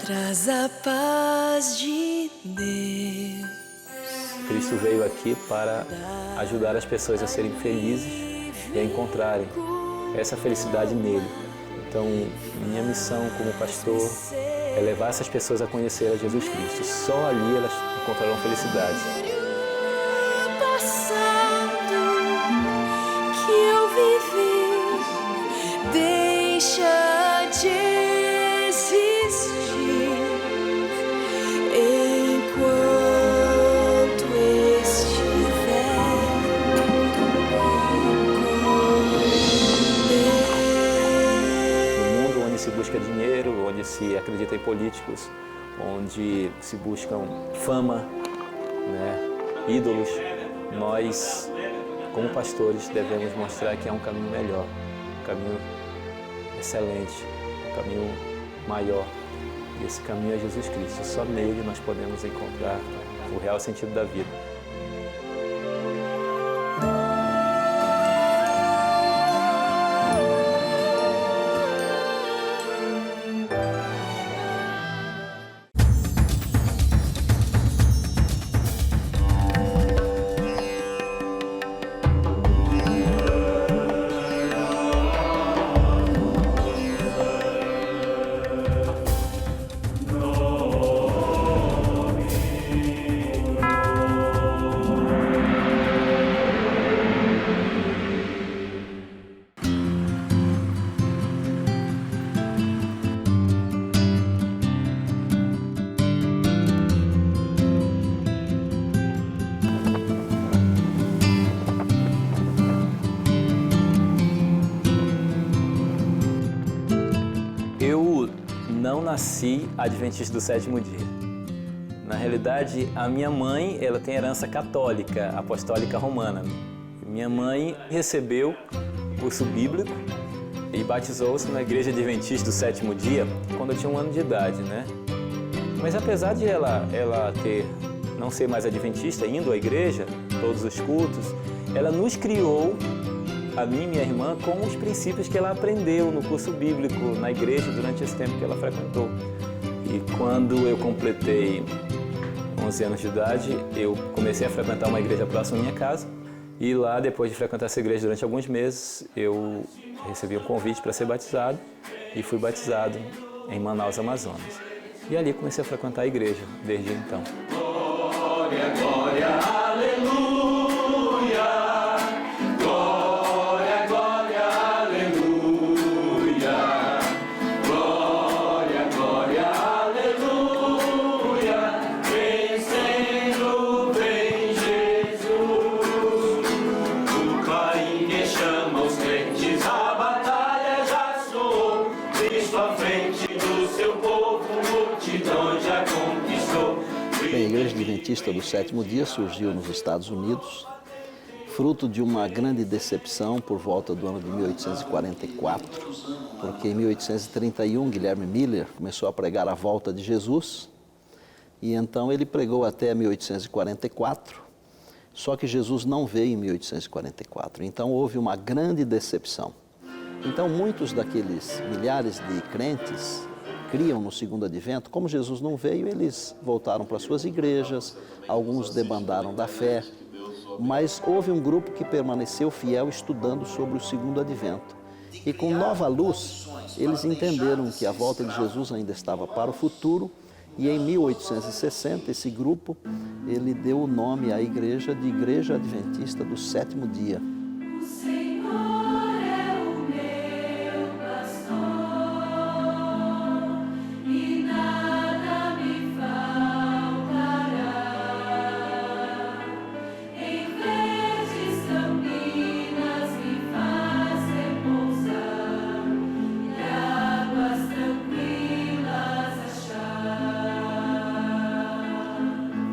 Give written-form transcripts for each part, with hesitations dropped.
Traz a paz de Deus. Cristo veio aqui para ajudar as pessoas a serem felizes e a encontrarem essa felicidade nele. Então, minha missão como pastor é levar essas pessoas a conhecer a Jesus Cristo. Só ali elas encontrarão felicidade. Passado que eu vivi deixa de existir enquanto estiver No mundo onde se busca dinheiro, onde se acredita em políticos, onde se buscam fama, ídolos, nós, como pastores, devemos mostrar que é um caminho melhor, um caminho excelente, um caminho maior. E esse caminho é Jesus Cristo. Só nele nós podemos encontrar o real sentido da vida. Eu não nasci adventista do sétimo dia. Na realidade, a minha mãe, ela tem herança católica, apostólica romana. Minha mãe recebeu o curso bíblico e batizou-se na igreja adventista do sétimo dia quando eu tinha 1 ano de idade, Mas apesar de ela não ser mais adventista, indo à igreja, todos os cultos, ela nos criou, a mim e minha irmã, com os princípios que ela aprendeu no curso bíblico, na igreja, durante esse tempo que ela frequentou. E quando eu completei 11 anos de idade, eu comecei a frequentar uma igreja próxima à minha casa. E lá, depois de frequentar essa igreja durante alguns meses, eu recebi um convite para ser batizado e fui batizado em Manaus, Amazonas. E ali comecei a frequentar a igreja, desde então. Glória, glória, aleluia. Bem, a Igreja Adventista do Sétimo Dia surgiu nos Estados Unidos, fruto de uma grande decepção por volta do ano de 1844, porque em 1831 Guilherme Miller começou a pregar a volta de Jesus, e então ele pregou até 1844, só que Jesus não veio em 1844, então houve uma grande decepção. Então muitos daqueles milhares de crentes criam no segundo advento, como Jesus não veio, eles voltaram para suas igrejas, alguns debandaram da fé, mas houve um grupo que permaneceu fiel estudando sobre o segundo advento. E com nova luz, eles entenderam que a volta de Jesus ainda estava para o futuro, e em 1860 esse grupo, ele deu o nome à igreja de Igreja Adventista do Sétimo Dia.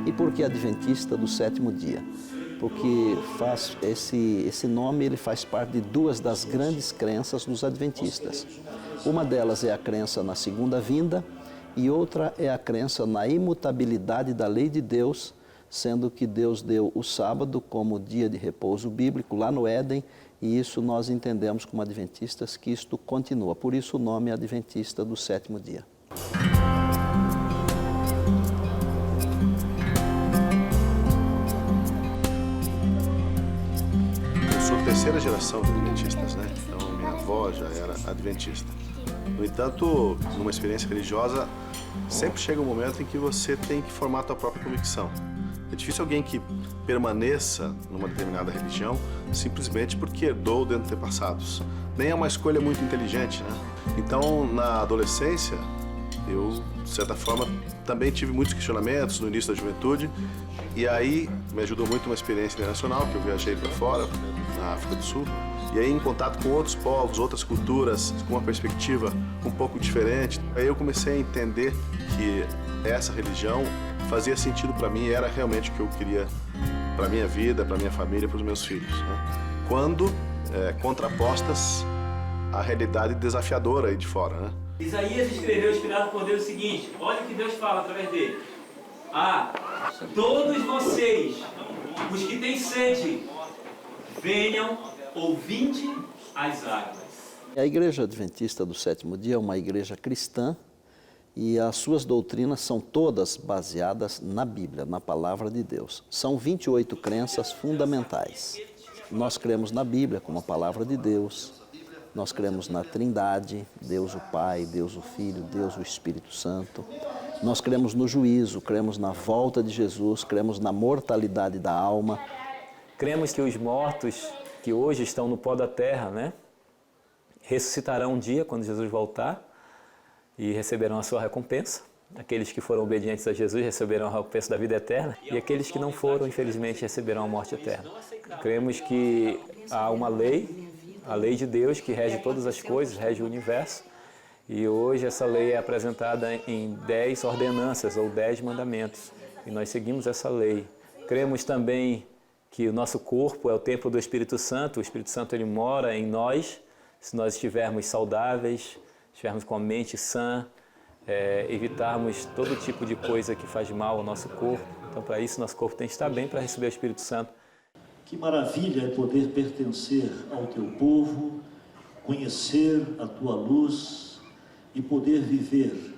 E por que Adventista do Sétimo Dia? Porque esse nome ele faz parte de duas das grandes crenças dos adventistas. Uma delas é a crença na segunda vinda e outra é a crença na imutabilidade da lei de Deus, sendo que Deus deu o sábado como dia de repouso bíblico lá no Éden, e isso nós entendemos como adventistas que isto continua. Por isso o nome é Adventista do Sétimo Dia. terceira geração de adventistas, né? Então, minha avó já era adventista. No entanto, numa experiência religiosa, sempre chega um momento em que você tem que formar a tua própria convicção. É difícil alguém que permaneça numa determinada religião simplesmente porque herdou de antepassados. Nem é uma escolha muito inteligente, né? Então, na adolescência, eu, de certa forma, também tive muitos questionamentos no início da juventude. E aí, me ajudou muito uma experiência internacional, que eu viajei para fora, na África do Sul. E aí, em contato com outros povos, outras culturas, com uma perspectiva um pouco diferente, aí eu comecei a entender que essa religião fazia sentido para mim e era realmente o que eu queria para minha vida, para minha família, para os meus filhos, né? Quando contrapostas à realidade desafiadora aí de fora, né? Isaías escreveu, inspirado por Deus, o seguinte: olha o que Deus fala através dele. Todos vocês, os que têm sede, venham ou vinde às águas. A Igreja Adventista do Sétimo Dia é uma igreja cristã e as suas doutrinas são todas baseadas na Bíblia, na Palavra de Deus. São 28 crenças fundamentais. Nós cremos na Bíblia como a Palavra de Deus, nós cremos na Trindade, Deus o Pai, Deus o Filho, Deus o Espírito Santo. Nós cremos no juízo, cremos na volta de Jesus, cremos na mortalidade da alma. Cremos que os mortos que hoje estão no pó da terra, né, ressuscitarão um dia quando Jesus voltar e receberão a sua recompensa. Aqueles que foram obedientes a Jesus receberão a recompensa da vida eterna e aqueles que não foram, infelizmente, receberão a morte eterna. Cremos que há uma lei, a lei de Deus, que rege todas as coisas, rege o universo. E hoje essa lei é apresentada em 10 ordenanças ou 10 mandamentos. E nós seguimos essa lei. Cremos também que o nosso corpo é o templo do Espírito Santo. O Espírito Santo ele mora em nós. Se nós estivermos saudáveis, estivermos com a mente sã, evitarmos todo tipo de coisa que faz mal ao nosso corpo. Então, para isso, nosso corpo tem que estar bem para receber o Espírito Santo. Que maravilha é poder pertencer ao teu povo, conhecer a tua luz e poder viver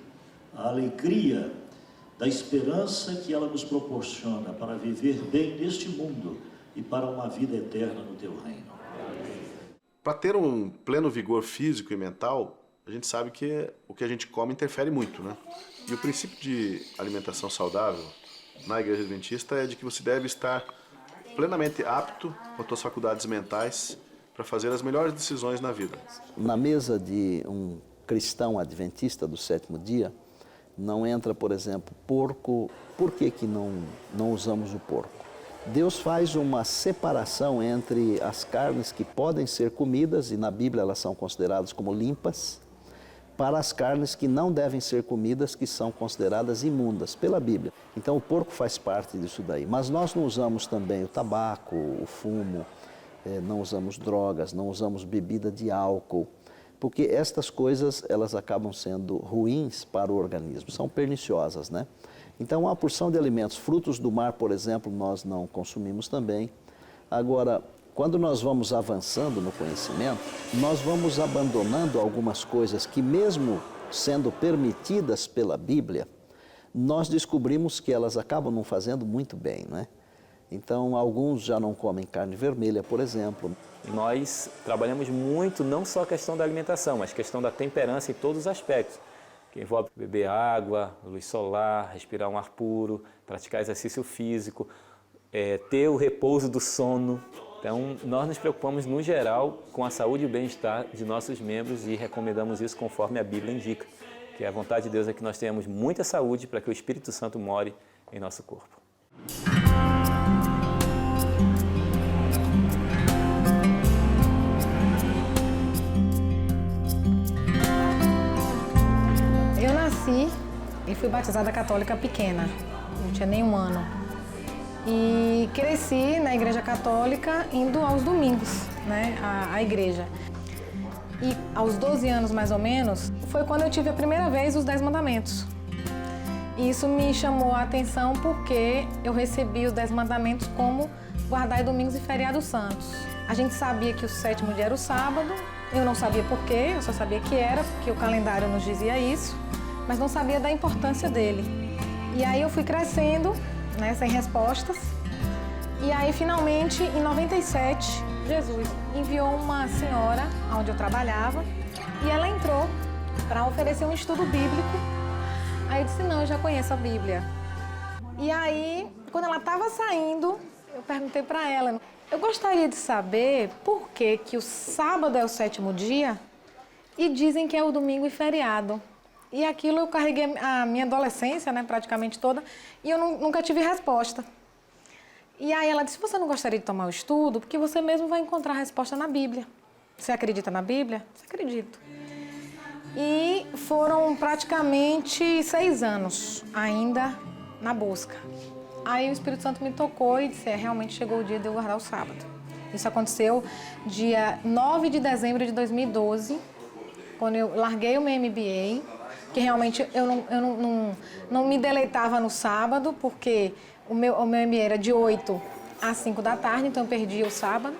a alegria da esperança que ela nos proporciona para viver bem neste mundo e para uma vida eterna no teu reino. Para ter um pleno vigor físico e mental, a gente sabe que o que a gente come interfere muito, né? E o princípio de alimentação saudável na Igreja Adventista é de que você deve estar plenamente apto com as suas faculdades mentais para fazer as melhores decisões na vida. Na mesa de um cristão adventista do sétimo dia, não entra, por exemplo, porco. Por que não usamos o porco? Deus faz uma separação entre as carnes que podem ser comidas, e na Bíblia elas são consideradas como limpas, para as carnes que não devem ser comidas, que são consideradas imundas pela Bíblia. Então o porco faz parte disso daí. Mas nós não usamos também o tabaco, o fumo, não usamos drogas, não usamos bebida de álcool, porque estas coisas elas acabam sendo ruins para o organismo, são perniciosas, né? Então uma porção de alimentos, frutos do mar, por exemplo, nós não consumimos também. Agora, quando nós vamos avançando no conhecimento, nós vamos abandonando algumas coisas que, mesmo sendo permitidas pela Bíblia, nós descobrimos que elas acabam não fazendo muito bem, não é? Então, alguns já não comem carne vermelha, por exemplo. Nós trabalhamos muito, não só a questão da alimentação, mas a questão da temperança em todos os aspectos, que envolve beber água, luz solar, respirar um ar puro, praticar exercício físico, ter o repouso do sono. Então, nós nos preocupamos, no geral, com a saúde e o bem-estar de nossos membros e recomendamos isso conforme a Bíblia indica, que a vontade de Deus é que nós tenhamos muita saúde para que o Espírito Santo more em nosso corpo. Eu nasci e fui batizada católica pequena, não tinha nem 1 ano. E cresci na igreja católica indo aos domingos, né, à igreja. E aos 12 anos mais ou menos, foi quando eu tive a primeira vez os 10 mandamentos. E isso me chamou a atenção porque eu recebi os 10 mandamentos como guardar domingos e feriados santos. A gente sabia que o sétimo dia era o sábado, eu não sabia por quê, eu só sabia que era, porque o calendário nos dizia isso, mas não sabia da importância dele. E aí eu fui crescendo, né, sem respostas. E aí, finalmente, em 97, Jesus enviou uma senhora onde eu trabalhava e ela entrou para oferecer um estudo bíblico. Aí eu disse, não, eu já conheço a Bíblia. E aí, quando ela estava saindo, eu perguntei para ela, eu gostaria de saber por que que o sábado é o 7º dia e dizem que é o domingo e feriado. E aquilo eu carreguei a minha adolescência, né, praticamente toda, e eu nunca tive resposta. E aí ela disse, você não gostaria de tomar o estudo? Porque você mesmo vai encontrar a resposta na Bíblia. Você acredita na Bíblia? Você acredita. E foram praticamente 6 anos ainda na busca. Aí o Espírito Santo me tocou e disse, realmente chegou o dia de eu guardar o sábado. Isso aconteceu dia 9 de dezembro de 2012, quando eu larguei o meu MBA, que realmente eu não me deleitava no sábado, porque o meu MBA era de 8 às 5 da tarde, então eu perdi o sábado.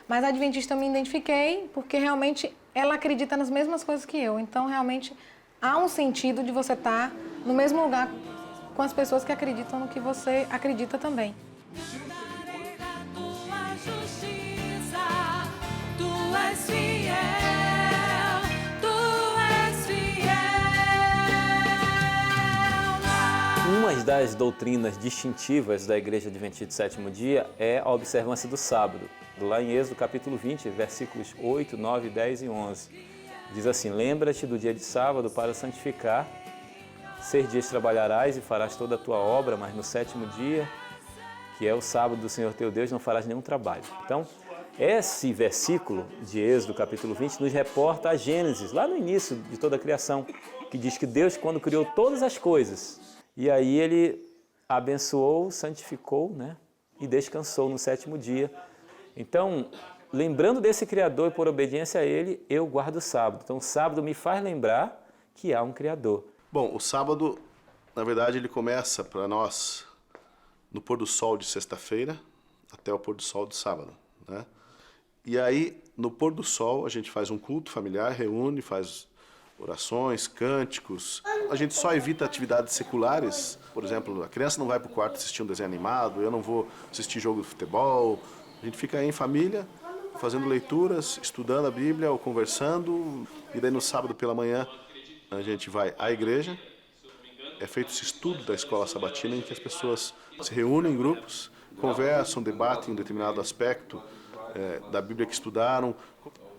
Mas a Adventista eu me identifiquei, porque realmente ela acredita nas mesmas coisas que eu. Então, realmente, há um sentido de você estar no mesmo lugar com as pessoas que acreditam no que você acredita também. Judarei da tua justiça, tu és fiel, tu és fiel. Uma das doutrinas distintivas da Igreja Adventista do Sétimo Dia é a observância do sábado. Lá em Êxodo, capítulo 20, versículos 8, 9, 10 e 11. Diz assim, lembra-te do dia de sábado para santificar. 6 dias trabalharás e farás toda a tua obra, mas no 7º dia, que é o sábado do Senhor teu Deus, não farás nenhum trabalho. Então, esse versículo de Êxodo, capítulo 20, nos reporta a Gênesis, lá no início de toda a criação, que diz que Deus, quando criou todas as coisas, e aí ele abençoou, santificou, né, e descansou no 7º dia. Então, lembrando desse Criador e por obediência a Ele, eu guardo o sábado. Então, o sábado me faz lembrar que há um Criador. Bom, o sábado, na verdade, ele começa para nós no pôr do sol de sexta-feira até o pôr do sol de sábado, né? E aí, no pôr do sol, a gente faz um culto familiar, reúne, faz orações, cânticos. A gente só evita atividades seculares. Por exemplo, a criança não vai para o quarto assistir um desenho animado, eu não vou assistir jogo de futebol. A gente fica aí em família, fazendo leituras, estudando a Bíblia ou conversando. E daí no sábado pela manhã a gente vai à igreja. É feito esse estudo da escola sabatina em que as pessoas se reúnem em grupos, conversam, debatem um determinado aspecto da Bíblia que estudaram.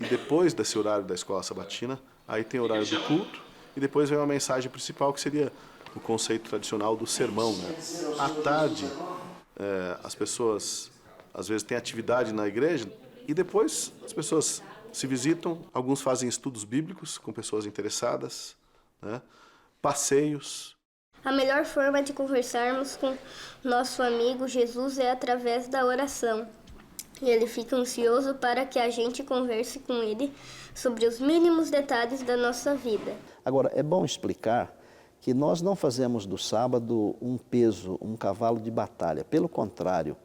E depois desse horário da escola sabatina, aí tem o horário do culto. E depois vem uma mensagem principal que seria o conceito tradicional do sermão, né? À tarde, as pessoas às vezes têm atividade na igreja e depois as pessoas se visitam, alguns fazem estudos bíblicos com pessoas interessadas, né? Passeios. A melhor forma de conversarmos com nosso amigo Jesus é através da oração. E ele fica ansioso para que a gente converse com ele sobre os mínimos detalhes da nossa vida. Agora, é bom explicar que nós não fazemos do sábado um peso, um cavalo de batalha. Pelo contrário,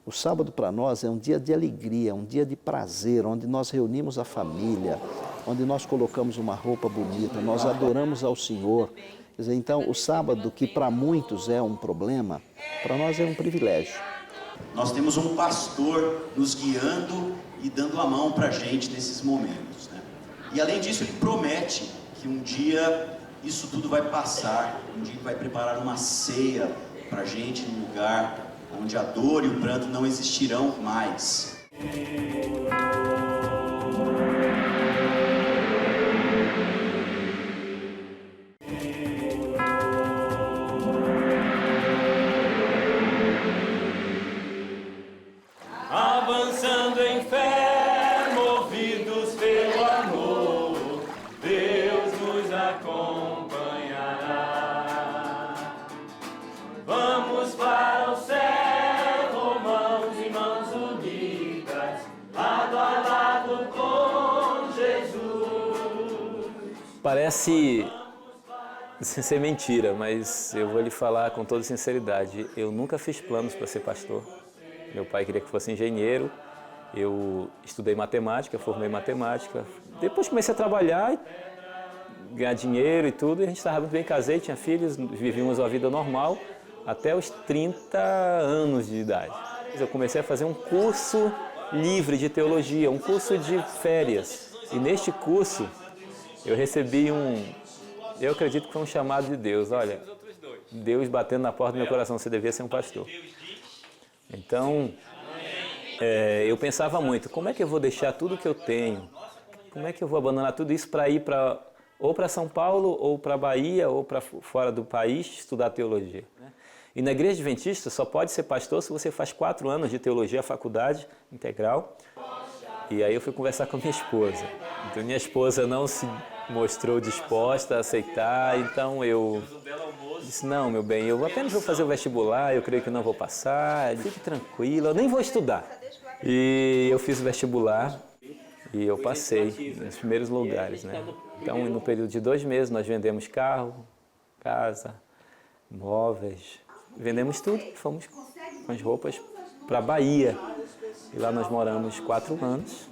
o sábado para nós é um dia de alegria, um dia de prazer, onde nós reunimos a família, onde nós colocamos uma roupa bonita, nós adoramos ao Senhor. Quer dizer, então, o sábado, que para muitos é um problema, para nós é um privilégio. Nós temos um pastor nos guiando e dando a mão para a gente nesses momentos, né? E além disso, ele promete que um dia isso tudo vai passar, um dia ele vai preparar uma ceia para a gente num lugar onde a dor e o pranto não existirão mais. Avançando em fé, movidos pelo amor, Deus nos acompanhará. Vamos para o céu, com mãos e mãos unidas, lado a lado com Jesus. Parece ser mentira, mas eu vou lhe falar com toda sinceridade. Eu nunca fiz planos para ser pastor. Meu pai queria que fosse engenheiro, eu estudei matemática, formei matemática. Depois comecei a trabalhar, ganhar dinheiro e tudo, e a gente estava muito bem, casei, tinha filhos, vivíamos uma vida normal até os 30 anos de idade. Eu comecei a fazer um curso livre de teologia, um curso de férias. E neste curso eu recebi eu acredito que foi um chamado de Deus. Olha, Deus batendo na porta do meu coração, você devia ser um pastor. Então, eu pensava muito, como é que eu vou deixar tudo que eu tenho? Como é que eu vou abandonar tudo isso para ir ou para São Paulo, ou para Bahia, ou para fora do país estudar teologia? E na Igreja Adventista só pode ser pastor se você faz 4 anos de teologia, faculdade integral. E aí eu fui conversar com a minha esposa. Então minha esposa não se mostrou disposta a aceitar, então eu disse, não, meu bem, eu apenas vou fazer o vestibular, eu creio que não vou passar, fique tranquilo, eu nem vou estudar. E eu fiz o vestibular e eu passei nos primeiros lugares, né? Então, no período de 2 meses, nós vendemos carro, casa, móveis, vendemos tudo, fomos com as roupas para a Bahia. E lá nós moramos 4 anos.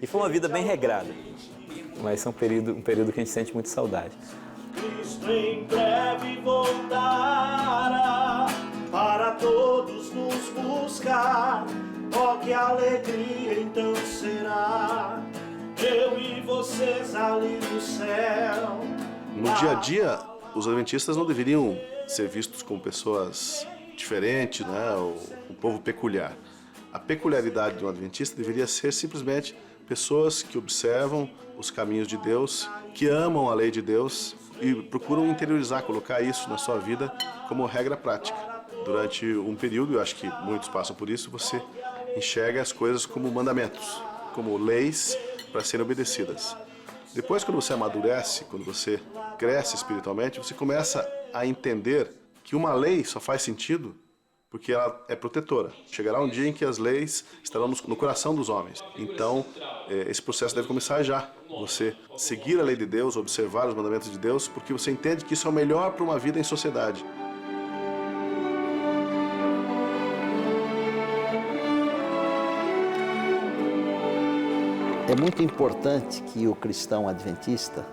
E foi uma vida bem regrada, mas é um período que a gente sente muito saudade. Cristo em breve voltará para todos nos buscar. Oh, que alegria então será, eu e vocês ali no céu. No dia a dia, os adventistas não deveriam ser vistos como pessoas diferentes, né, ou um povo peculiar. A peculiaridade de um adventista deveria ser simplesmente pessoas que observam os caminhos de Deus, que amam a lei de Deus e procuram interiorizar, colocar isso na sua vida como regra prática. Durante um período, eu acho que muitos passam por isso, você enxerga as coisas como mandamentos, como leis para serem obedecidas. Depois, quando você amadurece, quando você cresce espiritualmente, você começa a entender que uma lei só faz sentido porque ela é protetora. Chegará um dia em que as leis estarão no coração dos homens. Então, esse processo deve começar já. Você seguir a lei de Deus, observar os mandamentos de Deus, porque você entende que isso é o melhor para uma vida em sociedade. É muito importante que o cristão adventista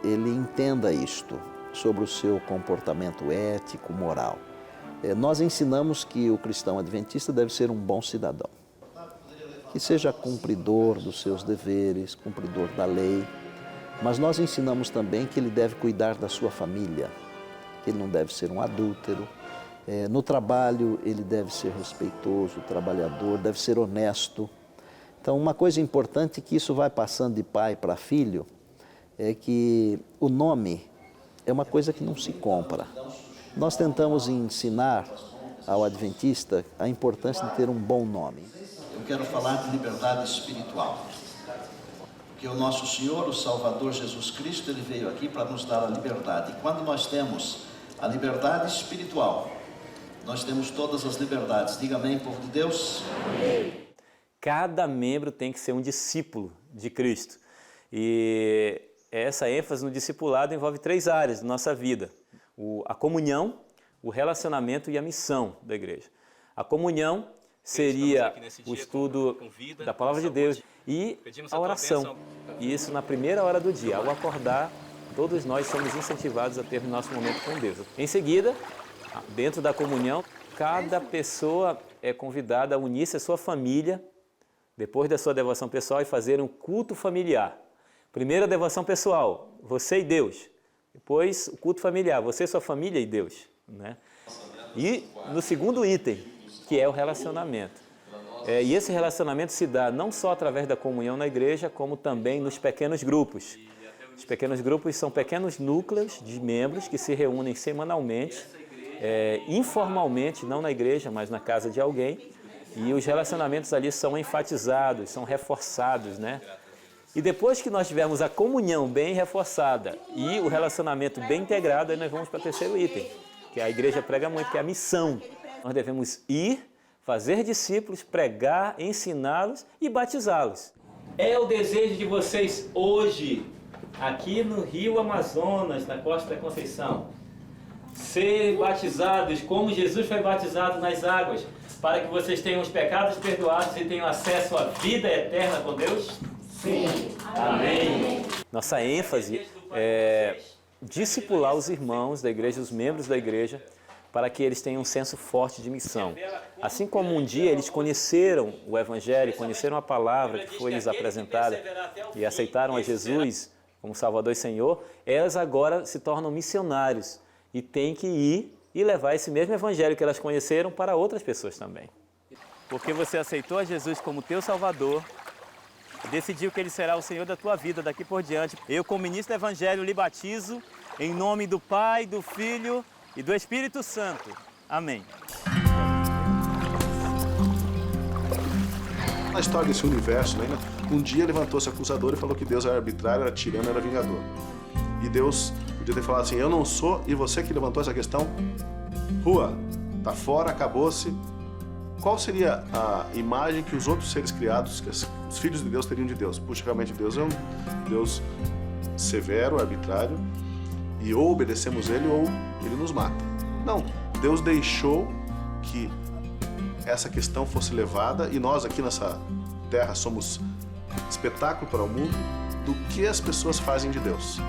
ele entenda isto sobre o seu comportamento ético, moral. Nós ensinamos que o cristão adventista deve ser um bom cidadão, que seja cumpridor dos seus deveres, cumpridor da lei, mas nós ensinamos também que ele deve cuidar da sua família, que ele não deve ser um adúltero. No trabalho ele deve ser respeitoso, trabalhador, deve ser honesto. Então, uma coisa importante que isso vai passando de pai para filho é que o nome é uma coisa que não se compra. Nós tentamos ensinar ao adventista a importância de ter um bom nome. Eu quero falar de liberdade espiritual. Porque o nosso Senhor, o Salvador Jesus Cristo, ele veio aqui para nos dar a liberdade. E quando nós temos a liberdade espiritual, nós temos todas as liberdades. Diga amém, povo de Deus. Amém. Cada membro tem que ser um discípulo de Cristo. E essa ênfase no discipulado envolve 3 áreas da nossa vida. A comunhão, o relacionamento e a missão da igreja. A comunhão seria o estudo da palavra de Deus e a oração. E isso na primeira hora do dia. Ao acordar, todos nós somos incentivados a ter o nosso momento com Deus. Em seguida, dentro da comunhão, cada pessoa é convidada a unir-se à sua família, depois da sua devoção pessoal, e fazer um culto familiar. Primeiro a devoção pessoal, você e Deus. Depois o culto familiar, você, sua família e Deus, né? E no segundo item, que é o relacionamento. E esse relacionamento se dá não só através da comunhão na igreja, como também nos pequenos grupos. Os pequenos grupos são pequenos núcleos de membros que se reúnem semanalmente, informalmente, não na igreja, mas na casa de alguém. E os relacionamentos ali são enfatizados, são reforçados, né? E depois que nós tivermos a comunhão bem reforçada e o relacionamento bem integrado, aí nós vamos para o terceiro item, que a igreja prega muito, que é a missão. Nós devemos ir, fazer discípulos, pregar, ensiná-los e batizá-los. É o desejo de vocês hoje, aqui no Rio Amazonas, na Costa da Conceição, serem batizados como Jesus foi batizado nas águas, para que vocês tenham os pecados perdoados e tenham acesso à vida eterna com Deus? Sim. Amém. Nossa ênfase é discipular os irmãos da igreja, os membros da igreja, para que eles tenham um senso forte de missão. Assim como um dia eles conheceram o Evangelho, conheceram a palavra que foi lhes apresentada e aceitaram a Jesus como Salvador e Senhor, elas agora se tornam missionários e têm que ir e levar esse mesmo Evangelho que elas conheceram para outras pessoas também. Porque você aceitou a Jesus como teu Salvador, decidiu que Ele será o Senhor da tua vida daqui por diante. Eu, como ministro do Evangelho, lhe batizo em nome do Pai, do Filho e do Espírito Santo. Amém. Na história desse universo, né, um dia levantou-se acusador e falou que Deus era arbitrário, era tirano, era vingador. E Deus podia ter falado assim, eu não sou, e você que levantou essa questão, rua, tá fora, acabou-se. Qual seria a imagem que os outros seres criados, que os filhos de Deus teriam de Deus? Puxa, realmente Deus é um Deus severo, arbitrário, e ou obedecemos Ele ou Ele nos mata. Não, Deus deixou que essa questão fosse levada e nós aqui nessa terra somos espetáculo para o mundo do que as pessoas fazem de Deus.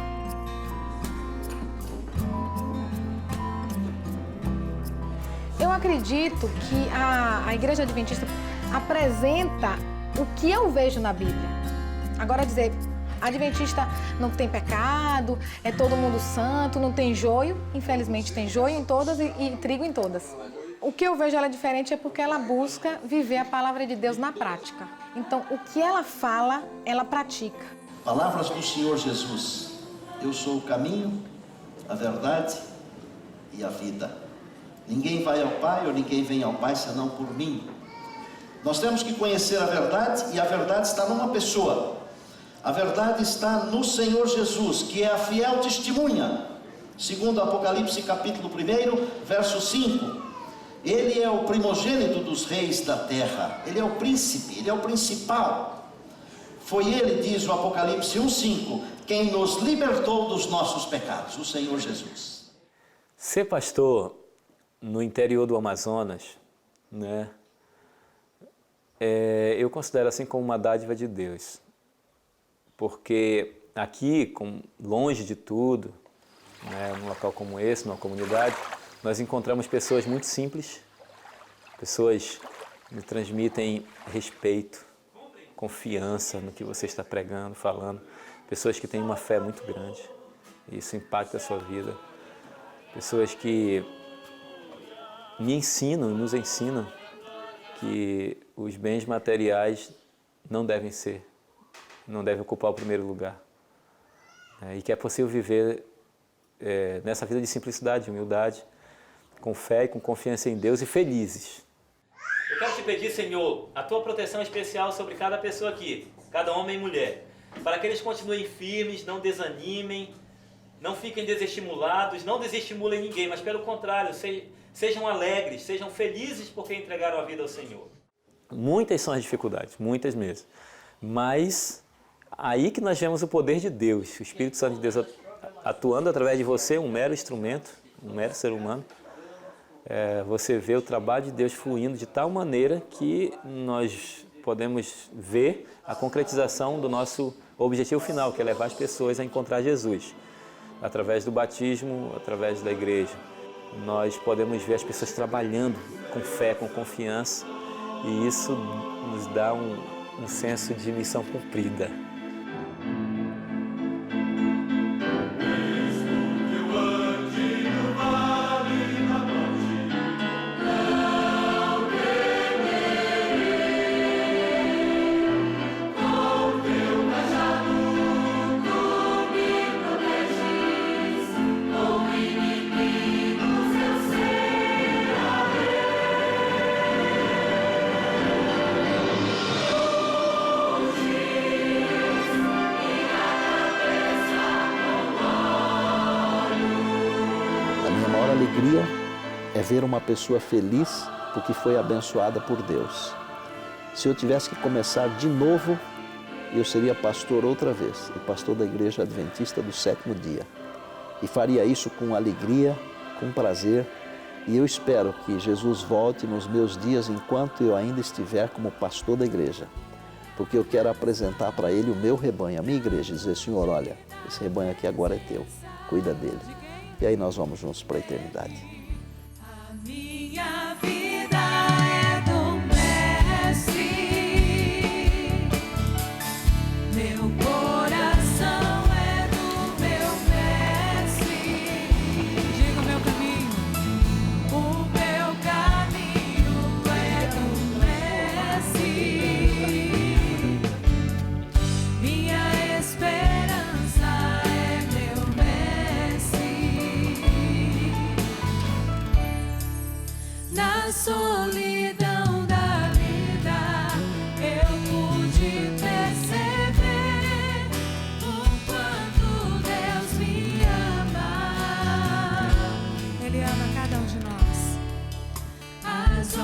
Eu acredito que a Igreja Adventista apresenta o que eu vejo na Bíblia. Agora dizer, Adventista não tem pecado, é todo mundo santo, não tem joio. Infelizmente tem joio em todas e trigo em todas. O que eu vejo ela diferente é porque ela busca viver a palavra de Deus na prática. Então, o que ela fala, ela pratica. Palavras do Senhor Jesus. Eu sou o caminho, a verdade e a vida. Ninguém vai ao Pai ou ninguém vem ao Pai senão por mim. Nós temos que conhecer a verdade e a verdade está numa pessoa. A verdade está no Senhor Jesus, que é a fiel testemunha. Segundo Apocalipse capítulo 1, verso 5. Ele é o primogênito dos reis da terra. Ele é o príncipe, ele é o principal. Foi ele, diz o Apocalipse 1:5, quem nos libertou dos nossos pecados, o Senhor Jesus. Ser pastor no interior do Amazonas, né, eu considero assim como uma dádiva de Deus. Porque aqui, longe de tudo, né, num local como esse, numa comunidade, nós encontramos pessoas muito simples, pessoas que me transmitem respeito, confiança no que você está pregando, falando, pessoas que têm uma fé muito grande, e isso impacta a sua vida, pessoas que me ensinam, nos ensinam que os bens materiais não devem ocupar o primeiro lugar, e que é possível viver nessa vida de simplicidade, de humildade, com fé e com confiança em Deus e felizes. Eu quero te pedir, Senhor, a tua proteção especial sobre cada pessoa aqui, cada homem e mulher, para que eles continuem firmes, não desanimem, não fiquem desestimulados, não desestimulem ninguém, mas pelo contrário, sejam alegres, sejam felizes porque entregaram a vida ao Senhor. Muitas são as dificuldades, muitas mesmo, mas aí que nós vemos o poder de Deus, o Espírito Santo de Deus atuando através de você, um mero instrumento, um mero ser humano. Você vê o trabalho de Deus fluindo de tal maneira que nós podemos ver a concretização do nosso objetivo final, que é levar as pessoas a encontrar Jesus. Através do batismo, através da igreja. Nós podemos ver as pessoas trabalhando com fé, com confiança, e isso nos dá um senso de missão cumprida. Alegria é ver uma pessoa feliz porque foi abençoada por Deus. Se eu tivesse que começar de novo, eu seria pastor outra vez, e pastor da Igreja Adventista do Sétimo Dia. E faria isso com alegria, com prazer, e eu espero que Jesus volte nos meus dias enquanto eu ainda estiver como pastor da igreja. Porque eu quero apresentar para Ele o meu rebanho, a minha igreja, e dizer, Senhor, olha, esse rebanho aqui agora é teu, cuida dele. E aí nós vamos juntos para a eternidade. solidão da vida, eu pude perceber o quanto Deus me ama. Ele ama cada um de nós. As